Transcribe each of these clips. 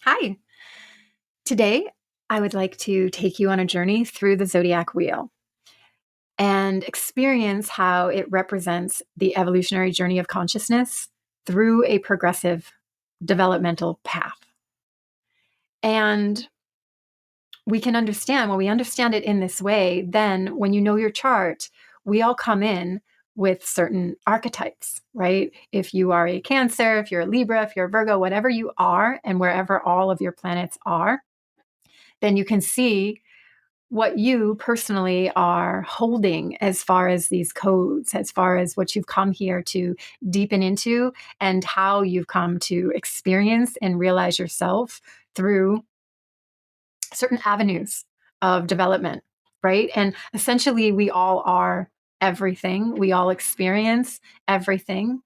Hi. Today, I would like to take you on a journey through the Zodiac wheel and experience how it represents the evolutionary journey of consciousness through a progressive developmental path. And we can understand, when we understand it in this way, then when you know your chart, we all come in with certain archetypes, right? If you are a Cancer, if you're a Libra, if you're a Virgo, whatever you are, and wherever all of your planets are, then you can see what you personally are holding as far as these codes, as far as what you've come here to deepen into, and how you've come to experience and realize yourself through certain avenues of development, right? And essentially, we all are everything, we all experience everything,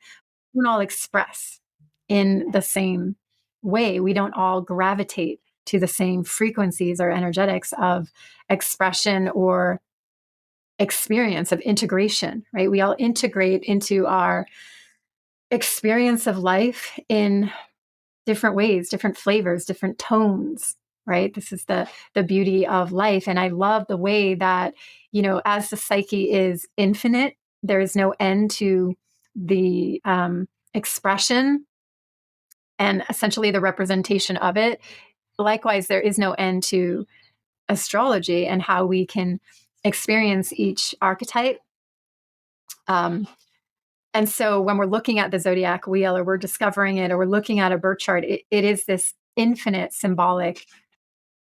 we don't all express in the same way. We don't all gravitate to the same frequencies or energetics of expression or experience of integration, right? We all integrate into our experience of life in different ways, different flavors, different tones, right? This is the beauty of life. And I love the way that, as the psyche is infinite, there is no end to the expression and essentially the representation of it. Likewise, there is no end to astrology and how we can experience each archetype. And so when we're looking at the zodiac wheel, or we're discovering it, or we're looking at a birth chart, it is this infinite symbolic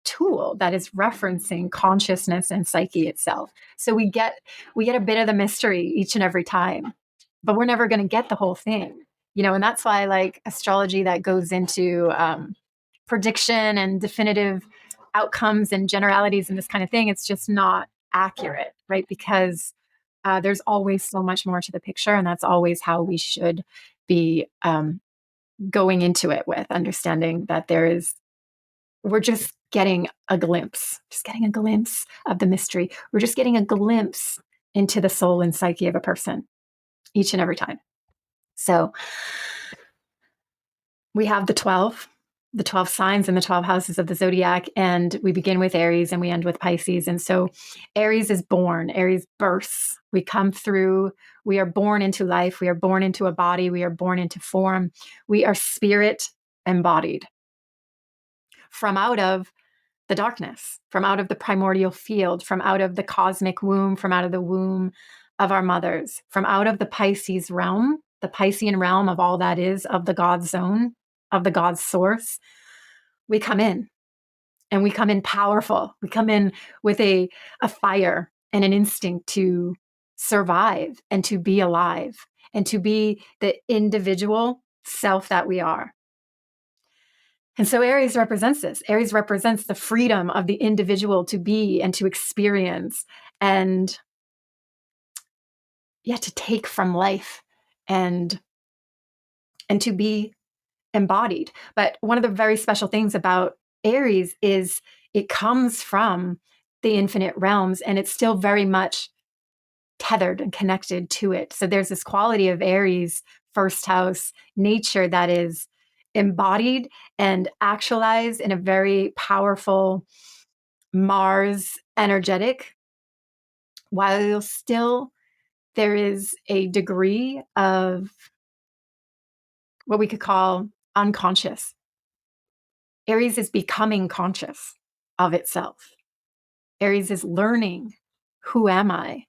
tool that is referencing consciousness and psyche itself. So we get a bit of the mystery each and every time, but we're never going to get the whole thing, and that's why I like astrology that goes into prediction and definitive outcomes and generalities and this kind of thing. It's just not accurate, right? Because there's always so much more to the picture, and that's always how we should be going into it, with understanding that we're just getting a glimpse, of the mystery. We're just getting a glimpse into the soul and psyche of a person each and every time. So we have the 12 signs and the 12 houses of the zodiac, and we begin with Aries and we end with Pisces. And so Aries is born, Aries births. We come through, we are born into life, we are born into a body, we are born into form. We are spirit embodied from out of the darkness, from out of the primordial field, from out of the cosmic womb, from out of the womb of our mothers, from out of the Pisces realm, the Piscean realm of all that is, of the God zone, of the God source. We come in, and we come in powerful. We come in with a fire and an instinct to survive and to be alive and to be the individual self that we are. And so Aries represents this. Aries represents the freedom of the individual to be and to experience and, to take from life and to be embodied. But one of the very special things about Aries is it comes from the infinite realms, and it's still very much tethered and connected to it. So there's this quality of Aries first house nature that is embodied and actualized in a very powerful Mars energetic, while still there is a degree of what we could call unconscious. Aries is becoming conscious of itself. Aries is learning, who am I,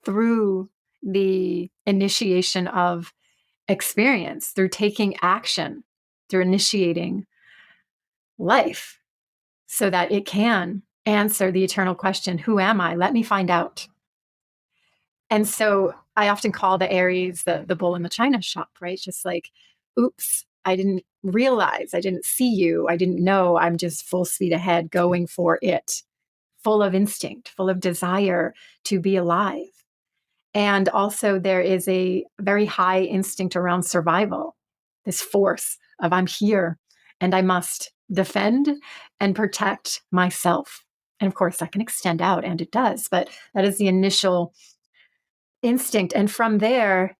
through the initiation of experience, through taking action, through initiating life, so that it can answer the eternal question, who am I? Let me find out. And so I often call the Aries the bull in the china shop, right? Just like, oops, I didn't realize, I didn't see you, I didn't know, I'm just full speed ahead going for it, full of instinct, full of desire to be alive. And also there is a very high instinct around survival, this force of I'm here and I must defend and protect myself. And of course that can extend out, and it does, but that is the initial instinct. And from there,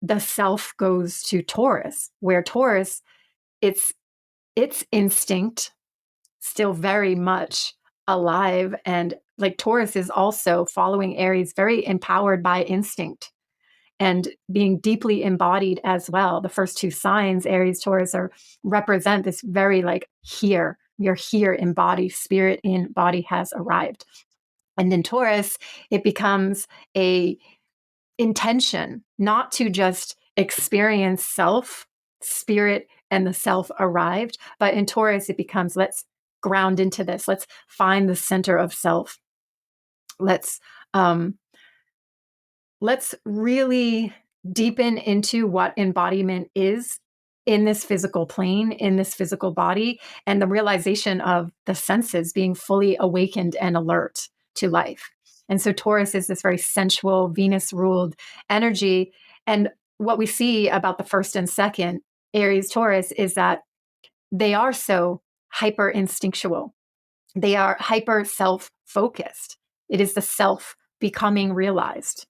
the self goes to Taurus, where Taurus, it's its instinct still very much alive. And like Taurus is also following Aries, very empowered by instinct and being deeply embodied as well. The first two signs, Aries, Taurus, represent this very like here. You're here in body, spirit in body has arrived. And in Taurus, it becomes a intention not to just experience self, spirit, and the self arrived, but in Taurus, it becomes let's ground into this. Let's find the center of self. Let's um, let's really deepen into what embodiment is in this physical plane, in this physical body, and the realization of the senses being fully awakened and alert to life. And so Taurus is this very sensual, Venus ruled energy. And what we see about the first and second, Aries, Taurus, is that they are so hyper instinctual. They are hyper self focused. It is the self becoming realized.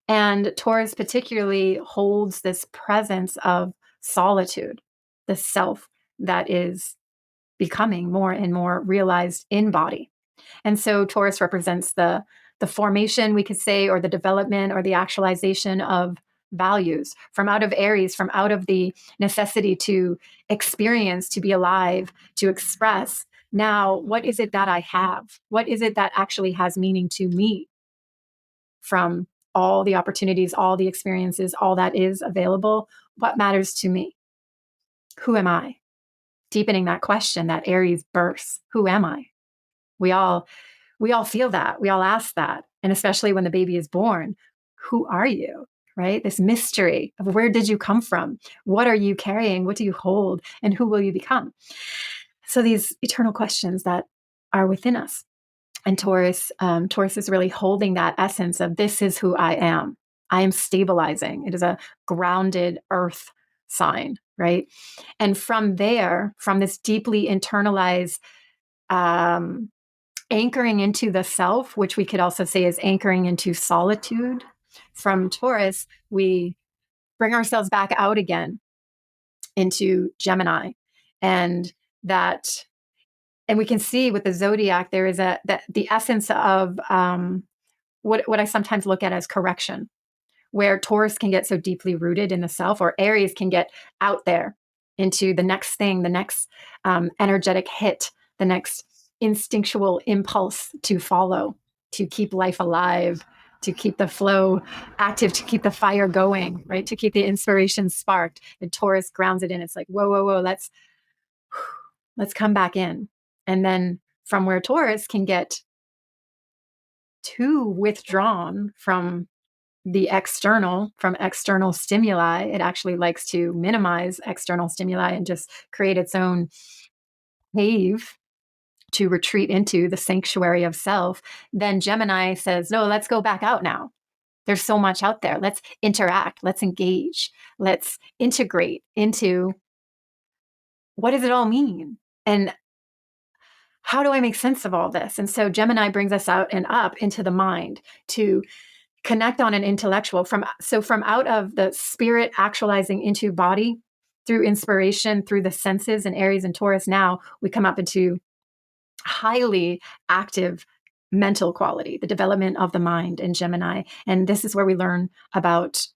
And Taurus particularly holds this presence of solitude, the self that is becoming more and more realized in body. And so Taurus represents the formation, we could say, or the development or the actualization of values from out of Aries, from out of the necessity to experience, to be alive, to express. Now, what is it that I have? What is it that actually has meaning to me from all the opportunities, all the experiences, all that is available? What matters to me? Who am I? Deepening that question, that Aries bursts. Who am I? We all feel that. We all ask that. And especially when the baby is born, who are you? Right? This mystery of where did you come from? What are you carrying? What do you hold? And who will you become? So these eternal questions that are within us. And Taurus is really holding that essence of this is who I am. I am stabilizing. It is a grounded earth sign, right? And from there, from this deeply internalized anchoring into the self, which we could also say is anchoring into solitude, from Taurus, we bring ourselves back out again into Gemini. And that and we can see with the zodiac there is the essence of what I sometimes look at as correction, where Taurus can get so deeply rooted in the self, or Aries can get out there into the next thing, the next energetic hit, the next instinctual impulse to follow, to keep life alive, to keep the flow active, to keep the fire going, right? To keep the inspiration sparked. And Taurus grounds it in. It's like, whoa, whoa, whoa, let's come back in. And then from where Taurus can get too withdrawn from the external, from external stimuli, it actually likes to minimize external stimuli and just create its own cave to retreat into the sanctuary of self. Then Gemini says, no, let's go back out now. There's so much out there. Let's interact. Let's engage. Let's integrate into what does it all mean? And how do I make sense of all this? And so Gemini brings us out and up into the mind to connect on an intellectual from out of the spirit actualizing into body through inspiration, through the senses and Aries and Taurus. Now we come up into highly active mental quality, the development of the mind in Gemini. And this is where we learn about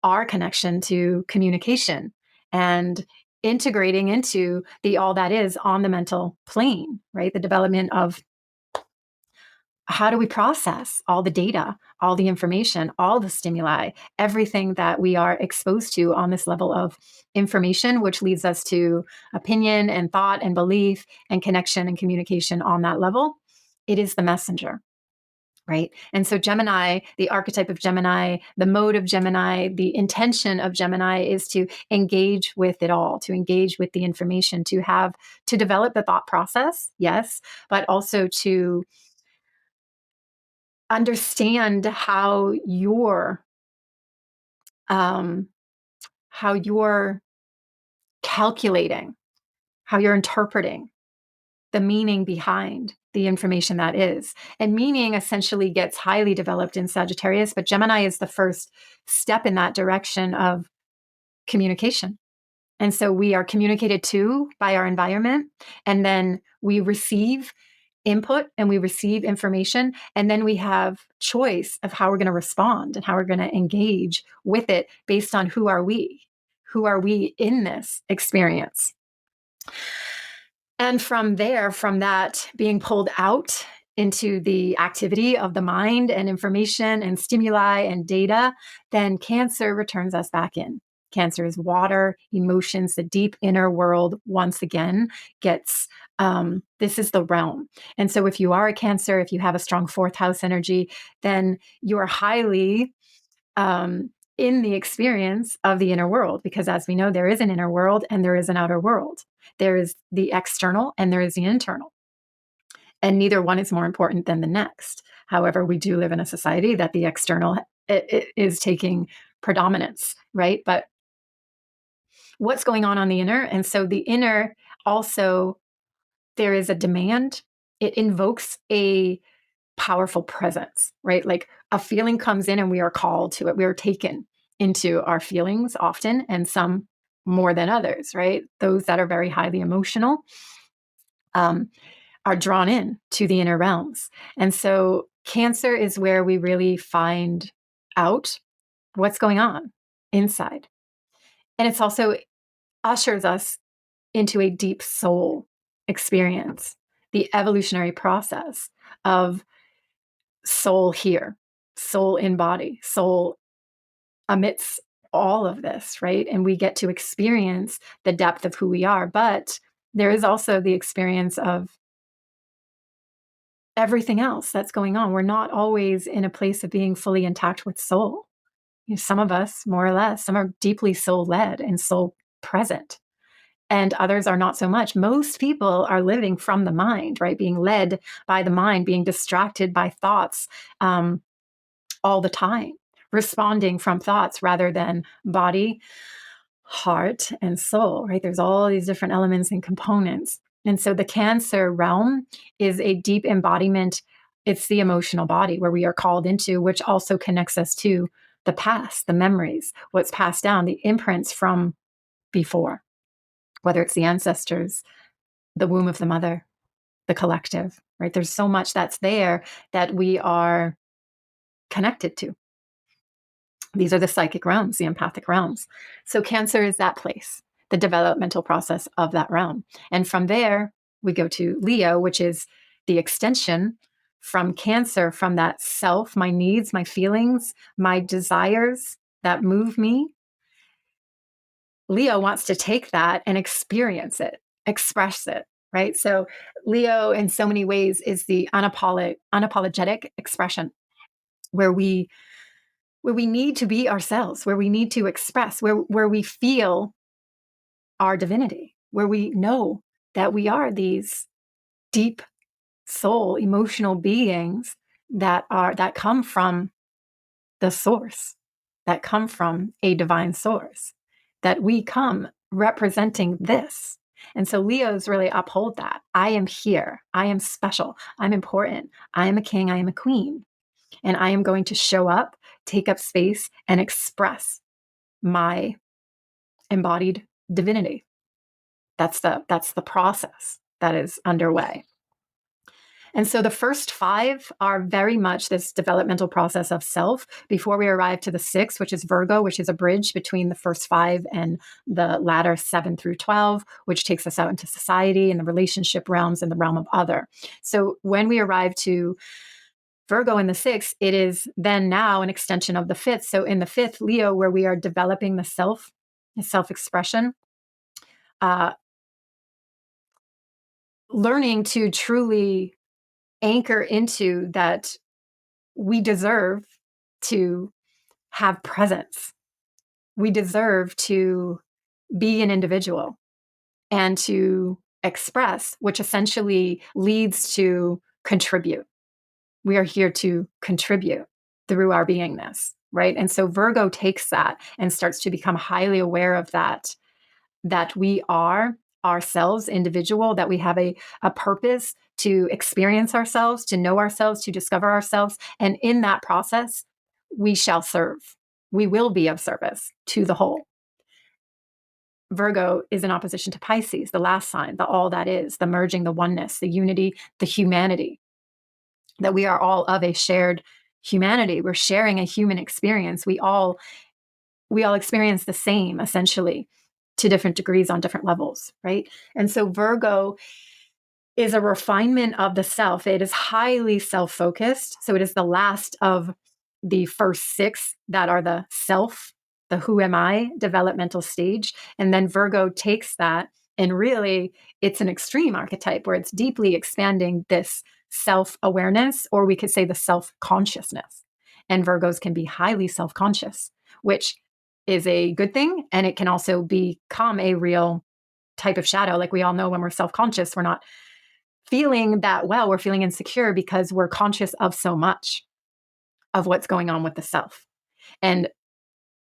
our connection to communication and integrating into the all that is on the mental plane, right? The development of how do we process all the data, all the information, all the stimuli, everything that we are exposed to on this level of information, which leads us to opinion and thought and belief and connection and communication on that level. It is the messenger. Right. And so Gemini, the archetype of Gemini, the mode of Gemini, the intention of Gemini is to engage with it all, to engage with the information, to develop the thought process, yes, but also to understand um, how you're calculating, how you're interpreting the meaning behind the information that is. And meaning essentially gets highly developed in Sagittarius, but Gemini is the first step in that direction of communication And so we are communicated to by our environment, and then we receive input and we receive information, and then we have choice of how we're going to respond and how we're going to engage with it based on who are we? Who are we in this experience? And from there, from that being pulled out into the activity of the mind and information and stimuli and data, then Cancer returns us back in. Cancer is water, emotions, the deep inner world once again gets, this is the realm. And so if you are a Cancer, if you have a strong fourth house energy, then you are highly in the experience of the inner world, because as we know, there is an inner world and there is an outer world. There is the external and there is the internal. And neither one is more important than the next. However, we do live in a society that the external is taking predominance, right? But what's going on the inner? And so the inner also, there is a demand. It invokes a powerful presence, right? Like a feeling comes in and we are called to it. We are taken into our feelings often, and some more than others, right? Those that are very highly emotional are drawn in to the inner realms. And so Cancer is where we really find out what's going on inside. And it's also ushers us into a deep soul experience, the evolutionary process of soul here, soul in body, soul amidst all of this, right? And we get to experience the depth of who we are. But there is also the experience of everything else that's going on. We're not always in a place of being fully intact with soul. You know, some of us, more or less, some are deeply soul led and soul present, and others are not so much. Most people are living from the mind, right? Being led by the mind, being distracted by thoughts all the time, responding from thoughts rather than body, heart, and soul, right? There's all these different elements and components. And so the Cancer realm is a deep embodiment. It's the emotional body where we are called into, which also connects us to the past, the memories, what's passed down, the imprints from before, whether it's the ancestors, the womb of the mother, the collective, right? There's so much that's there that we are connected to. These are the psychic realms, the empathic realms. So Cancer is that place, the developmental process of that realm. And from there, we go to Leo, which is the extension from Cancer, from that self, my needs, my feelings, my desires that move me. Leo wants to take that and experience it, express it, right? So Leo, in so many ways, is the unapologetic expression where we need to be ourselves, where we need to express, where we feel our divinity, where we know that we are these deep soul, emotional beings that come from the source, that come from a divine source, that we come representing this. And so Leos really uphold that. I am here. I am special. I'm important. I am a king. I am a queen. And I am going to show up, take up space, and express my embodied divinity. That's the process that is underway. And so the first five are very much this developmental process of self before we arrive to the sixth, which is Virgo, which is a bridge between the first five and the latter 7 through 12, which takes us out into society and the relationship realms and the realm of other. So when we arrive to Virgo in the sixth, it is then now an extension of the fifth. So in the fifth, Leo, where we are developing the self-expression, learning to truly anchor into that we deserve to have presence. We deserve to be an individual and to express, which essentially leads to contribute. We are here to contribute through our beingness, right? And so Virgo takes that and starts to become highly aware of that we are ourselves individual, that we have a purpose to experience ourselves, to know ourselves, to discover ourselves. And in that process, we shall serve. We will be of service to the whole. Virgo is in opposition to Pisces, the last sign, the all that is, the merging, the oneness, the unity, the humanity, that we are all of a shared humanity. We're sharing a human experience. We all experience the same, essentially, to different degrees on different levels, right? And so Virgo is a refinement of the self. It is highly self-focused. So it is the last of the first six that are the self, the who am I developmental stage. And then Virgo takes that, and really it's an extreme archetype where it's deeply expanding this self-awareness, or we could say the self-consciousness. And Virgos can be highly self-conscious, which is a good thing. And it can also become a real type of shadow. Like we all know, when we're self-conscious, we're not feeling that well. We're feeling insecure because we're conscious of so much of what's going on with the self. And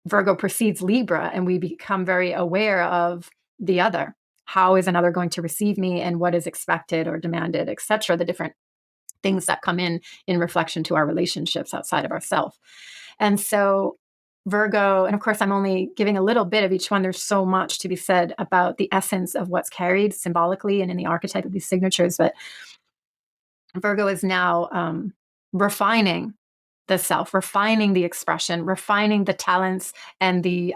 Virgo precedes Libra, and we become very aware of the other. How is another going to receive me, and what is expected or demanded, etc. The different things that come in reflection to our relationships outside of ourselves. And so Virgo, and of course, I'm only giving a little bit of each one. There's so much to be said about the essence of what's carried symbolically and in the archetype of these signatures. But Virgo is now refining the self, refining the expression, refining the talents and the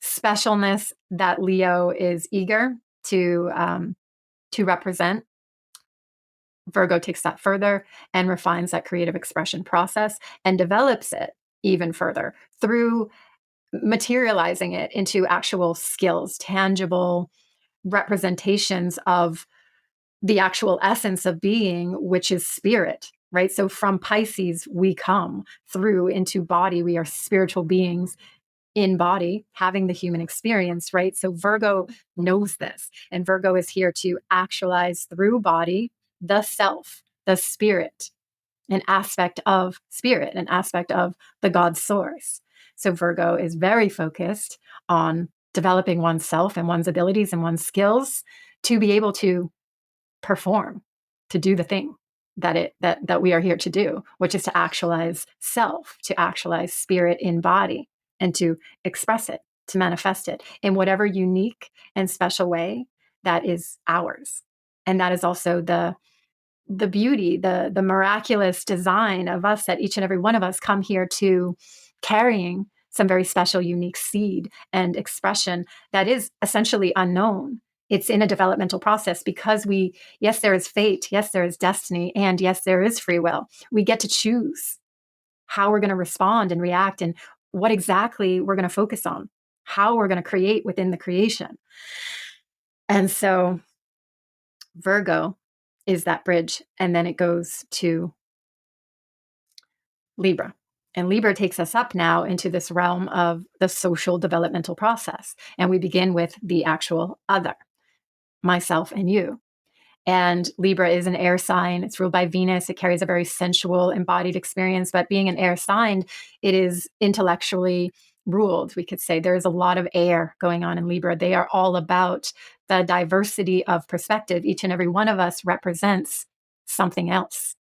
specialness that Leo is eager to represent. Virgo takes that further and refines that creative expression process and develops it even further through materializing it into actual skills, tangible representations of the actual essence of being, which is spirit, right? So from Pisces, we come through into body. We are spiritual beings in body, having the human experience, right? So Virgo knows this, and Virgo is here to actualize through body the self, the spirit, an aspect of spirit, an aspect of the God source. So Virgo is very focused on developing oneself and one's abilities and one's skills to be able to perform, to do the thing that we are here to do, which is to actualize self, to actualize spirit in body, and to express it, to manifest it in whatever unique and special way that is ours. And that is also the beauty, the miraculous design of us, that each and every one of us come here to carrying some very special, unique seed and expression that is essentially unknown. It's in a developmental process because yes, there is fate, yes, there is destiny, and yes, there is free will. We get to choose how we're going to respond and react, and what exactly we're going to focus on, how we're going to create within the creation. And so Virgo is that bridge. And then it goes to Libra. And Libra takes us up now into this realm of the social developmental process. And we begin with the actual other, myself and you. And Libra is an air sign. It's ruled by Venus. It carries a very sensual, embodied experience. But being an air sign, it is intellectually ruled. We could say there is a lot of air going on in Libra. They are all about the diversity of perspective. Each and every one of us represents something else.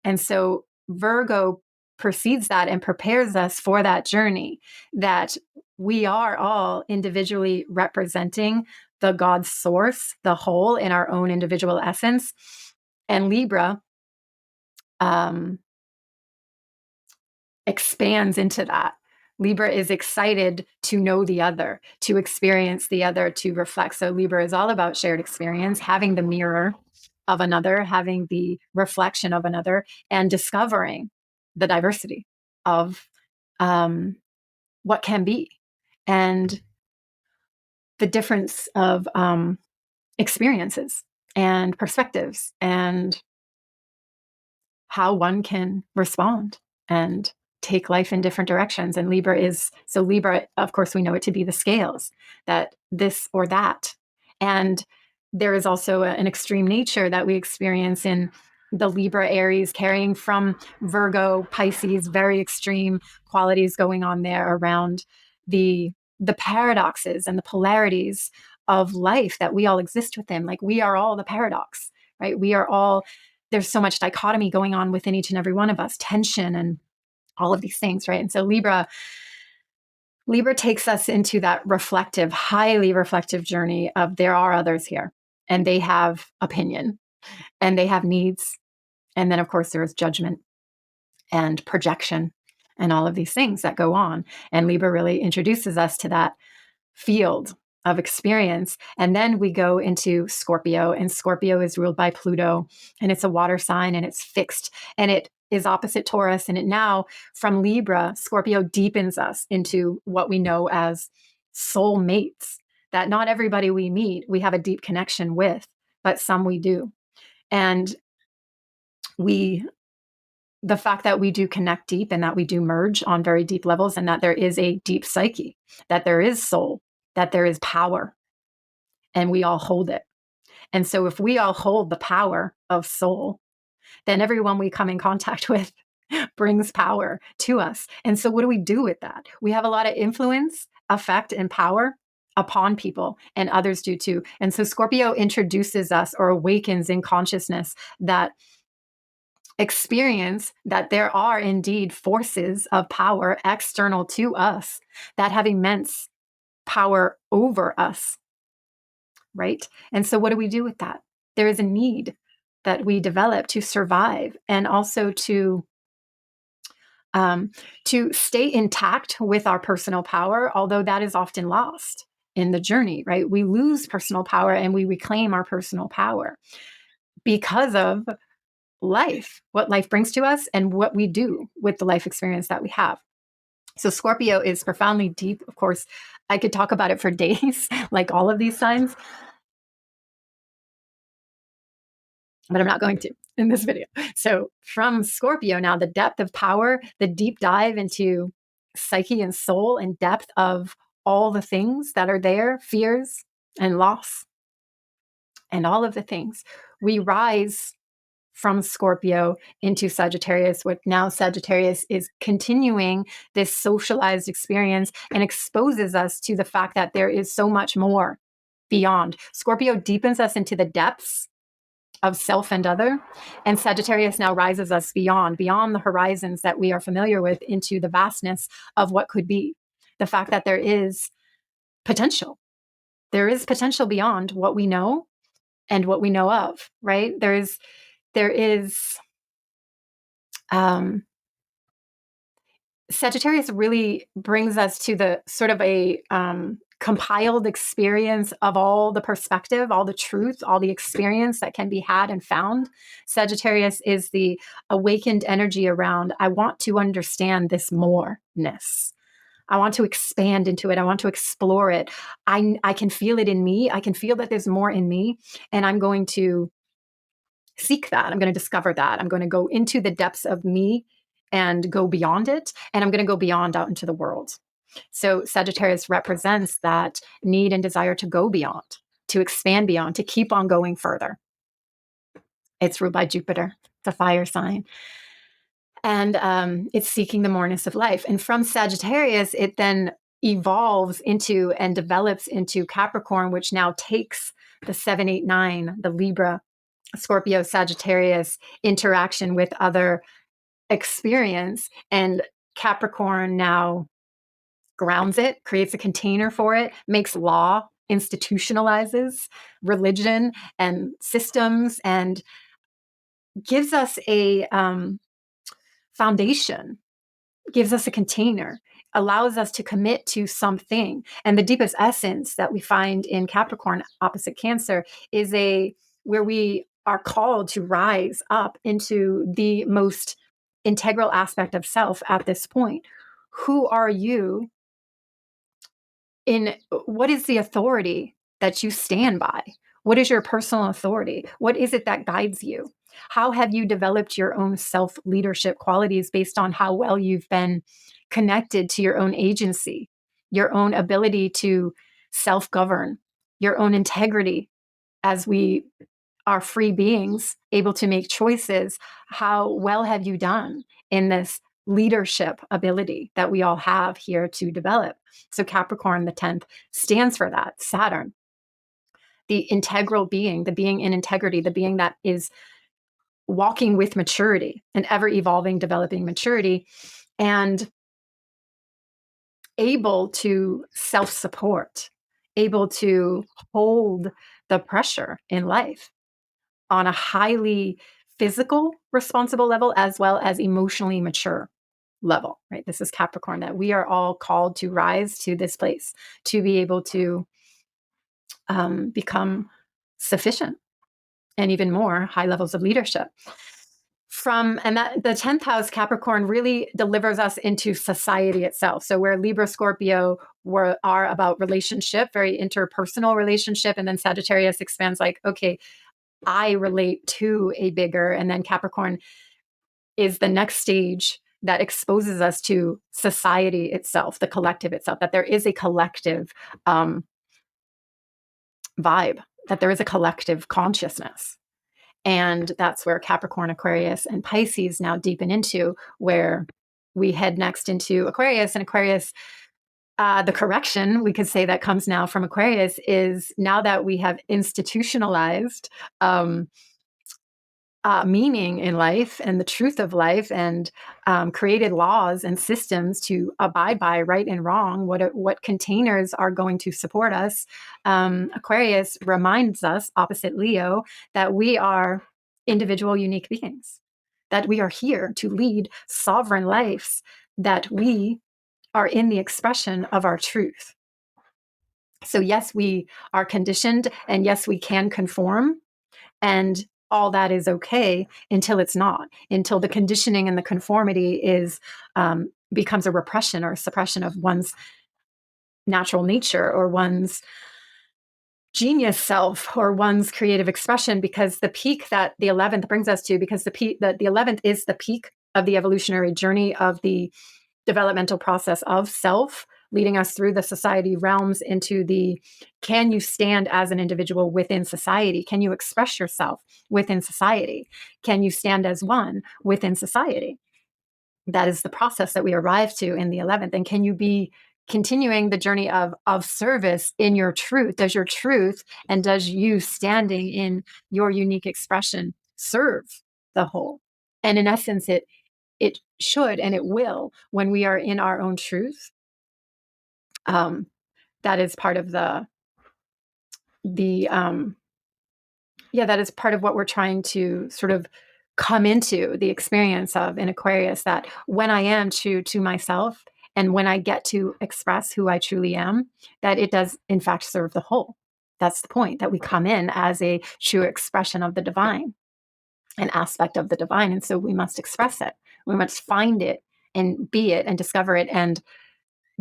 And so Virgo precedes that and prepares us for that journey, that we are all individually representing the God source, the whole in our own individual essence. And Libra expands into that. Libra is excited to know the other, to experience the other, to reflect. So Libra is all about shared experience, having the mirror of another, having the reflection of another, and discovering the diversity of what can be, and the difference of experiences and perspectives, and how one can respond and take life in different directions. And Libra, of course, we know it to be the scales, that this or that. And there is also an extreme nature that we experience in the Libra Aries, carrying from Virgo, Pisces, very extreme qualities going on there around the paradoxes and the polarities of life that we all exist within. Like, we are all the paradox, right? There's so much dichotomy going on within each and every one of us, tension and all of these things, right? And so Libra Libra takes us into that reflective, highly reflective journey of there are others here and they have opinion and they have needs. And then, of course, there is judgment and projection and all of these things that go on. And Libra really introduces us to that field of experience. And then we go into Scorpio, and Scorpio is ruled by Pluto, and it's a water sign, and it's fixed, and it is opposite Taurus. And it now, from Libra, Scorpio deepens us into what we know as soul mates, that not everybody we meet we have a deep connection with, but some we do. And we the fact that we do connect deep and that we do merge on very deep levels, and that there is a deep psyche, that there is soul, that there is power, and we all hold it. And so if we all hold the power of soul, then everyone we come in contact with brings power to us. And so what do we do with that? We have a lot of influence, effect, and power upon people, and others do too. And so Scorpio introduces us or awakens in consciousness that experience that there are indeed forces of power external to us that have immense power over us, right? And so what do we do with that? There is a need that we develop to survive, and also to stay intact with our personal power, although that is often lost in the journey, right? We lose personal power and we reclaim our personal power because of life, what life brings to us, and what we do with the life experience that we have. So Scorpio is profoundly deep. Of course, I could talk about it for days, like all of these signs, but I'm not going to in this video. So from Scorpio now, the depth of power, the deep dive into psyche and soul, and depth of all the things that are there, fears and loss and all of the things. We rise from Scorpio into Sagittarius, what now Sagittarius is continuing this socialized experience and exposes us to the fact that there is so much more beyond. Scorpio deepens us into the depths of self and other, and Sagittarius now rises us beyond the horizons that we are familiar with, into the vastness of what could be. The fact that there is potential. There is potential beyond what we know and what we know of, right? There is Sagittarius really brings us to the sort of a compiled experience of all the perspective, all the truth, all the experience that can be had and found. Sagittarius is the awakened energy around, I want to understand this moreness. I want to expand into it. I want to explore it. I can feel it in me. I can feel that there's more in me, and I'm going to seek that. I'm going to discover that. I'm going to go into the depths of me and go beyond it. And I'm going to go beyond out into the world. So Sagittarius represents that need and desire to go beyond, to expand beyond, to keep on going further. It's ruled by Jupiter, the fire sign. And it's seeking the moreness of life. And from Sagittarius, it then evolves into and develops into Capricorn, which now takes the 7, 8, 9, the Libra, Scorpio, Sagittarius interaction with other experience, and Capricorn now grounds it, creates a container for it, makes law, institutionalizes religion and systems, and gives us a foundation, gives us a container, allows us to commit to something. And the deepest essence that we find in Capricorn opposite Cancer is where we are called to rise up into the most integral aspect of self at this point. Who are you? In what is the authority that you stand by? What is your personal authority? What is it that guides you? How have you developed your own self leadership qualities based on how well you've been connected to your own agency, your own ability to self govern, your own integrity as we are free beings able to make choices? How well have you done in this leadership ability that we all have here to develop? So Capricorn, the 10th, stands for that. Saturn, the integral being, the being in integrity, the being that is walking with maturity and ever evolving, developing maturity. And able to self-support, able to hold the pressure in life on a highly physical, responsible level, as well as emotionally mature level, right? This is Capricorn, that we are all called to rise to this place, to be able to become sufficient and even more high levels of leadership. And that the 10th house Capricorn really delivers us into society itself. So where Libra, Scorpio are about relationship, very interpersonal relationship, and then Sagittarius expands like, okay, I relate to a bigger, and then Capricorn is the next stage that exposes us to society itself, the collective itself, that there is a collective vibe, that there is a collective consciousness. And that's where Capricorn, Aquarius, and Pisces now deepen into, where we head next into Aquarius. And Aquarius, the correction we could say that comes now from Aquarius is, now that we have institutionalized meaning in life and the truth of life, and created laws and systems to abide by, right and wrong, what containers are going to support us. Aquarius reminds us, opposite Leo, that we are individual, unique beings, that we are here to lead sovereign lives, that we are in the expression of our truth. So yes, we are conditioned, and yes, we can conform, and all that is okay until it's not, until the conditioning and the conformity is becomes a repression or a suppression of one's natural nature, or one's genius self, or one's creative expression. Because the peak that the 11th brings us to, because the 11th is the peak of the evolutionary journey of the developmental process of self, leading us through the society realms into the, can you stand as an individual within society? Can you express yourself within society? Can you stand as one within society? That is the process that we arrive to in the 11th. And can you be continuing the journey of service in your truth? Does your truth, and does you standing in your unique expression, serve the whole? And in essence, it should, and it will, when we are in our own truth. That is part of that is part of what we're trying to sort of come into the experience of in Aquarius, that when I am true to myself, and when I get to express who I truly am, that it does in fact serve the whole. That's the point, that we come in as a true expression of the divine, an aspect of the divine. And so we must express it. We must find it and be it and discover it and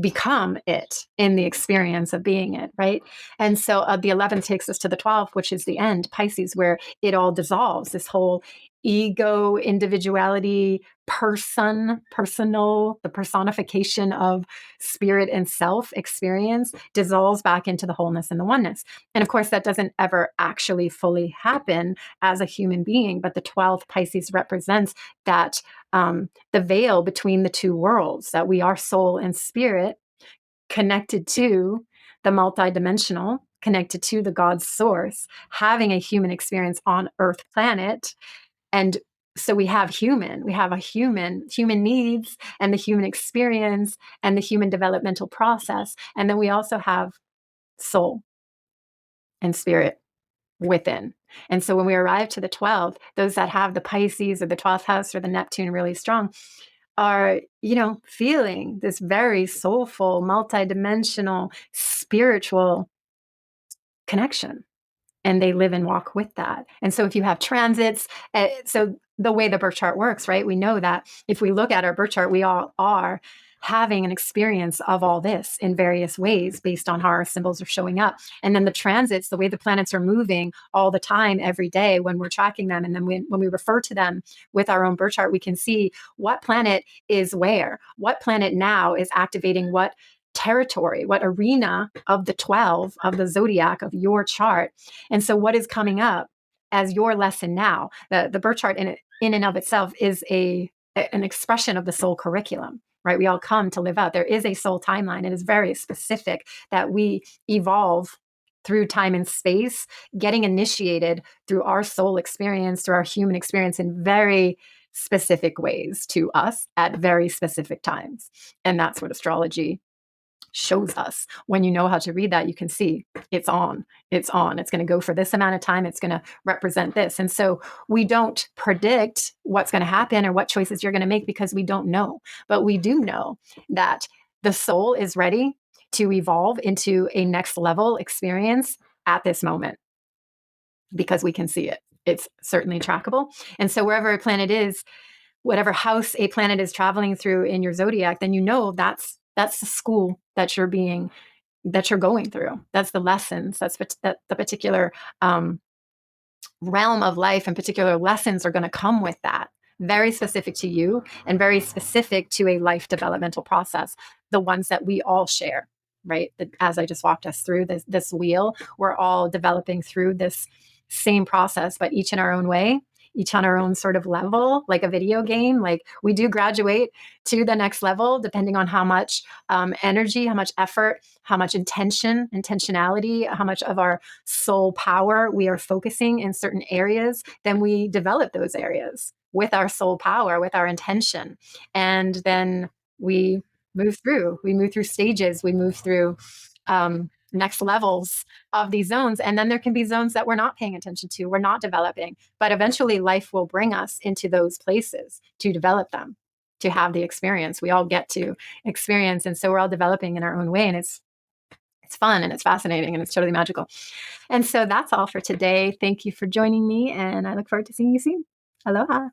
become it in the experience of being it, right? And so the 11th takes us to the 12th, which is the end, Pisces, where it all dissolves. This whole ego, individuality, personal, the personification of spirit and self experience dissolves back into the wholeness and the oneness. And of course, that doesn't ever actually fully happen as a human being, but the 12th Pisces represents that the veil between the two worlds, that we are soul and spirit, connected to the multidimensional, connected to the God source, having a human experience on Earth planet. And so we have a human needs, and the human experience, and the human developmental process. And then we also have soul and spirit within. And so when we arrive to the 12th, those that have the Pisces or the 12th house or the Neptune really strong are, feeling this very soulful, multidimensional, spiritual connection. And they live and walk with that. And so if you have transits, so the way the birth chart works, right? We know that if we look at our birth chart, we all are having an experience of all this in various ways based on how our symbols are showing up. And then the transits, the way the planets are moving all the time, every day when we're tracking them. And then when we refer to them with our own birth chart, we can see what planet is where, what planet now is activating what territory, what arena of the 12 of the zodiac of your chart. And so what is coming up as your lesson now? The birth chart in and of itself is an expression of the soul curriculum, right? We all come to live out. There is a soul timeline. It is very specific that we evolve through time and space, getting initiated through our soul experience, through our human experience in very specific ways to us at very specific times. And that's what astrology shows us. When you know how to read that, you can see it's on, it's going to go for this amount of time, it's going to represent this. And so we don't predict what's going to happen or what choices you're going to make because we don't know. But we do know that the soul is ready to evolve into a next level experience at this moment because we can see it. It's certainly trackable. And so wherever a planet is, whatever house a planet is traveling through in your zodiac, then you know that's the school that you're going through. That's the lessons. That's the particular realm of life, and particular lessons are going to come with that. Very specific to you and very specific to a life developmental process. The ones that we all share, right? As I just walked us through this wheel, we're all developing through this same process, but each in our own way, each on our own sort of level, like a video game. Like we do graduate to the next level depending on how much energy, how much effort, how much intentionality, how much of our soul power we are focusing in certain areas. Then we develop those areas with our soul power, with our intention. And then we we move through stages, we move through next levels of these zones. And then there can be zones that we're not paying attention to, we're not developing, but eventually life will bring us into those places to develop them, to have the experience. We all get to experience. And so we're all developing in our own way. And it's fun and it's fascinating and it's totally magical. And so that's all for today. Thank you for joining me. And I look forward to seeing you soon. Aloha.